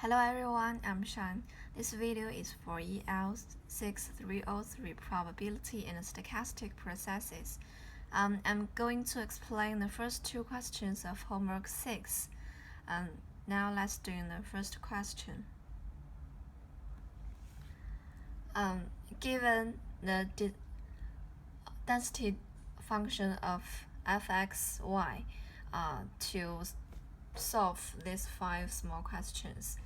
Hello everyone, I'm Shan. This video is for El6303 Probability in Stochastic Processes. I'm going to explain the first two questions of homework 6. Now let's do the first question. Given the density function of fxy to solve these 5 small questions.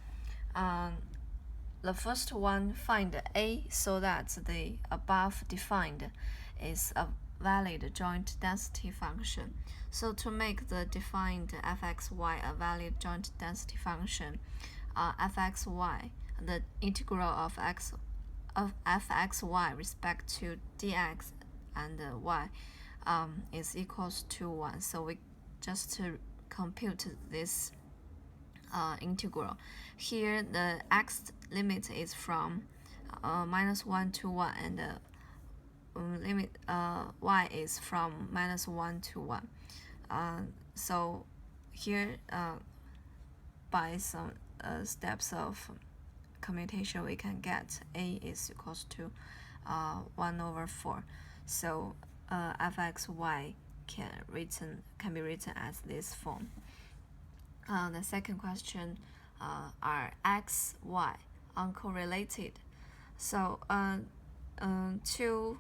The first one, find A so that the above defined is a valid joint density function. So to make the defined fxy a valid joint density function, fxy, the integral of fxy respect to dx and y is equals to 1. So we just compute this integral. Here the x limit is from -1 to 1 and the limit y is from -1 to 1. So here by some steps of commutation we can get a is equals to 1/4. So fxy can be written as this form. The second question are x, y uncorrelated. So to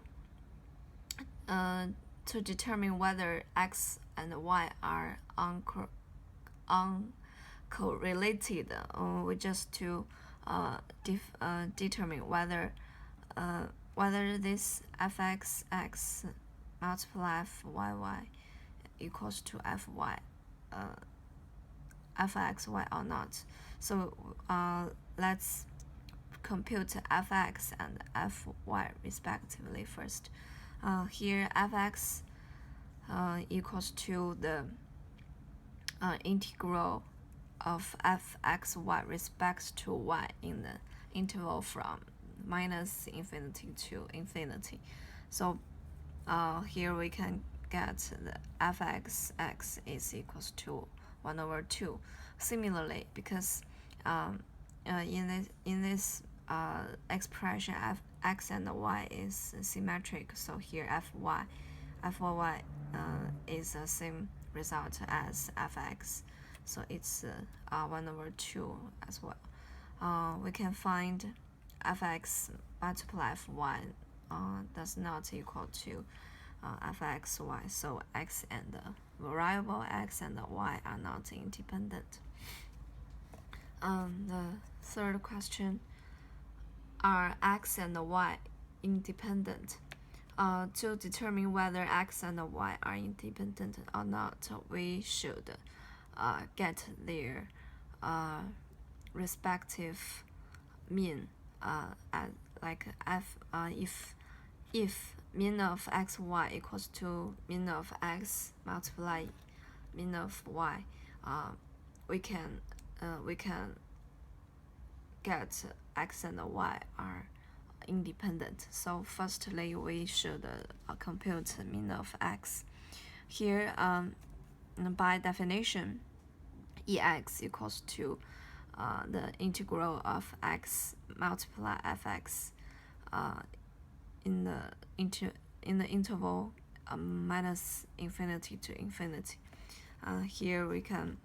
determine whether x and y are uncorrelated, we just to determine whether this fxx multiply fyy equals to fy fxy or not. So let's compute fx and fy respectively first. Here fx equals to the integral of fxy respect to y in the interval from -infinity to infinity. So here we can get the fxx is equals to 1/2. Similarly, because in this expression x and y is symmetric, so here fy is the same result as fx, so it's 1/2 as well. We can find fx multiply fy does not equal to fxy, so x and the variable x and the y are not independent. The third question, are x and y independent? To determine whether x and y are independent or not, we should get their respective mean, like if mean of xy equals to mean of x multiply mean of y, we can get x and y are independent. So firstly we should compute mean of x. Here by definition ex equals to the integral of x multiply fx in the interval -infinity to infinity. Here we can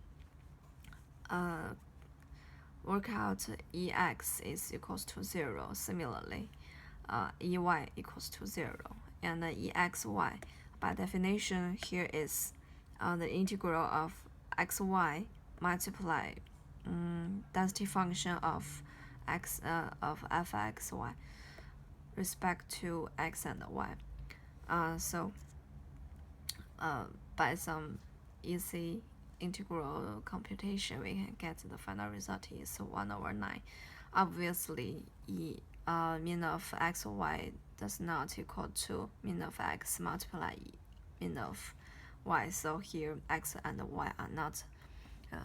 work out ex is equals to 0. Similarly, ey equals to 0, and exy by definition here is the integral of xy multiply density function of x of fxy respect to x and y. So by some easy integral computation we can get the final result is 1/9. Obviously mean of xy does not equal to mean of x multiply mean of y, so here x and y are not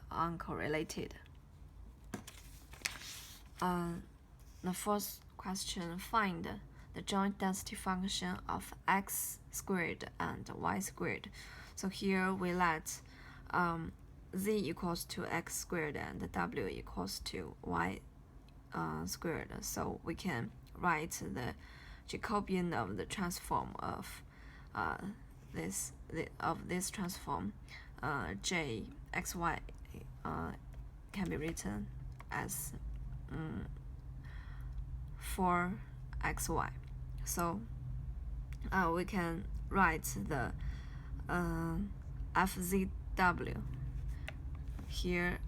uncorrelated. The fourth question, find the joint density function of x squared and y squared. So here we let z equals to x squared and w equals to y squared. So we can write the Jacobian of the transform of this transform j x y can be written as 4xy. So we can write the fzw here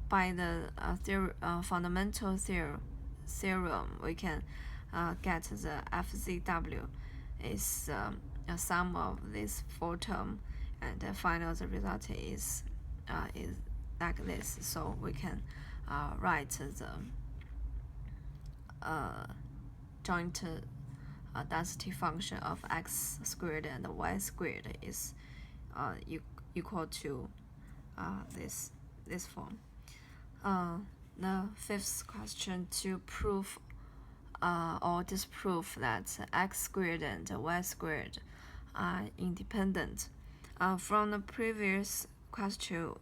by the fundamental theorem. We can get the fzw is a sum of this four term, and final the result is like this. So we can write the joint density function of x squared and y squared is equal to this form. The fifth question, to prove or disprove that x squared and y squared are independent. From the previous question,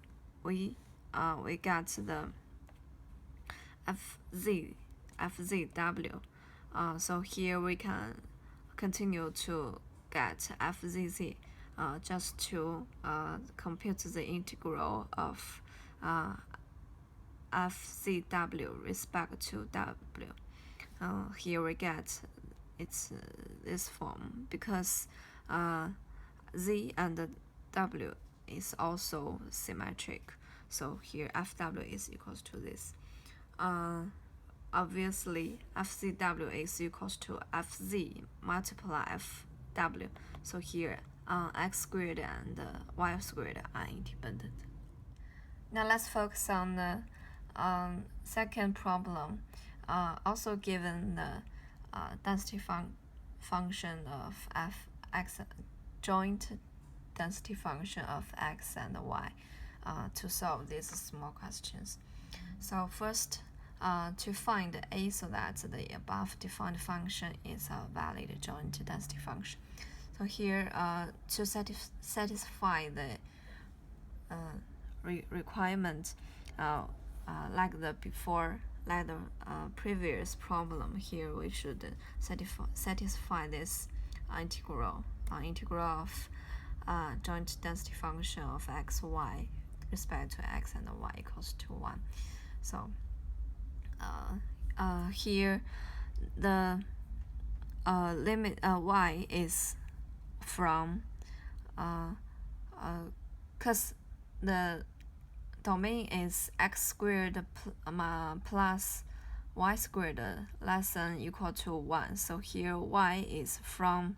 we got the fzw. So here we can continue to get fzz just to compute the integral of fzw respect to w. Here we get it's this form because z and w is also symmetric. So here fw is equals to this. Obviously, fcw is equals to fz multiply fw. So here x squared and y squared are independent. Now let's focus on the second problem. Also given the density function of fx, joint density function of x and y, to solve these small questions. So first, to find a so that the above defined function is a valid joint density function. So here, to satisfy the requirement, like the previous problem, here we should satisfy this integral of joint density function of x, y respect to x and y equals to 1. So here the limit y is from because the domain is x squared plus y squared less than equal to 1. So here y is from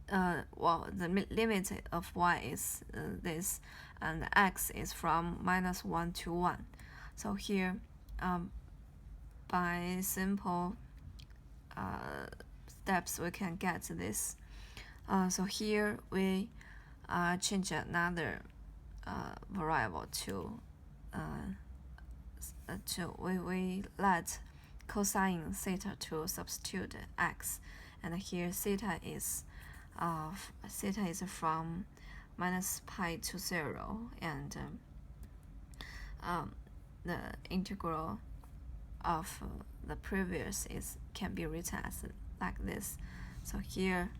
the limit of y is this, and x is from -1 to 1. So here by simple steps we can get this. So here we change another variable to we let cosine theta to substitute x, and here theta is from -pi to 0, and the integral of the previous can be written as like this. So here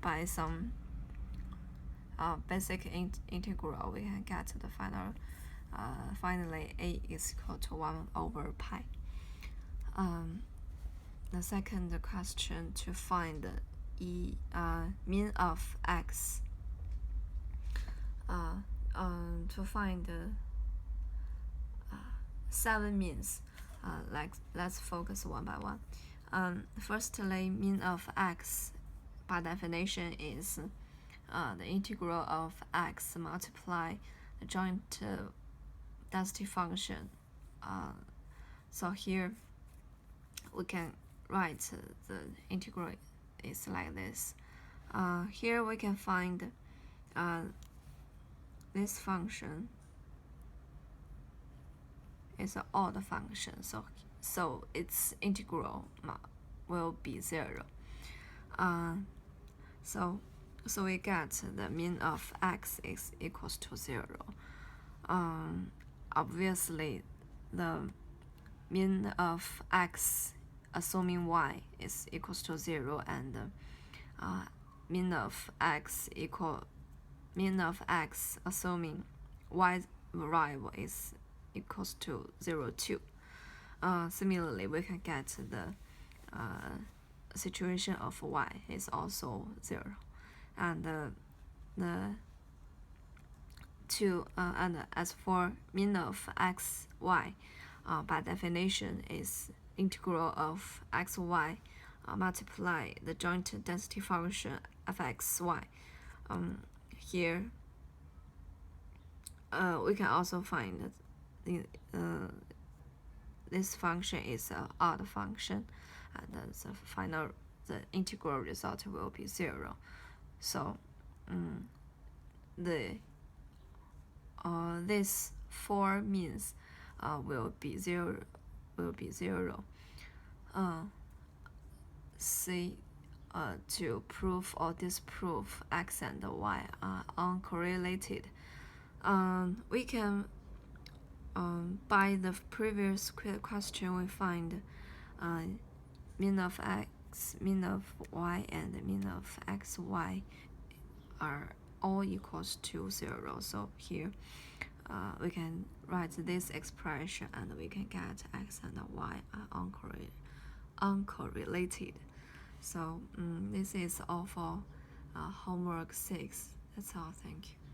by some basic integral we can get the finally a is equal to 1 over pi. The second question, to find the mean of x. To find the 7 means, let's focus one by one. Firstly, mean of x by definition is the integral of x multiply the joint density function. So here we can write the integral is like this. Here we can find this function is an odd function, so its integral will be 0. So So we get the mean of x is equals to 0. Obviously, the mean of x assuming y is equals to 0, and mean of x assuming y variable is equals to 0 too. Similarly, we can get the situation of y is also 0, and and as for mean of x, y, by definition is integral of x, y multiply the joint density function fx, y. Here we can also find that this function is an odd function, and the integral result will be 0. So this 4 means will be 0. To prove or disprove x and y are uncorrelated, we can by the previous question we find mean of x, mean of y, and mean of xy are all equals to 0. So here we can write this expression, and we can get x and y are uncorrelated. So this is all for homework 6. That's all. Thank you.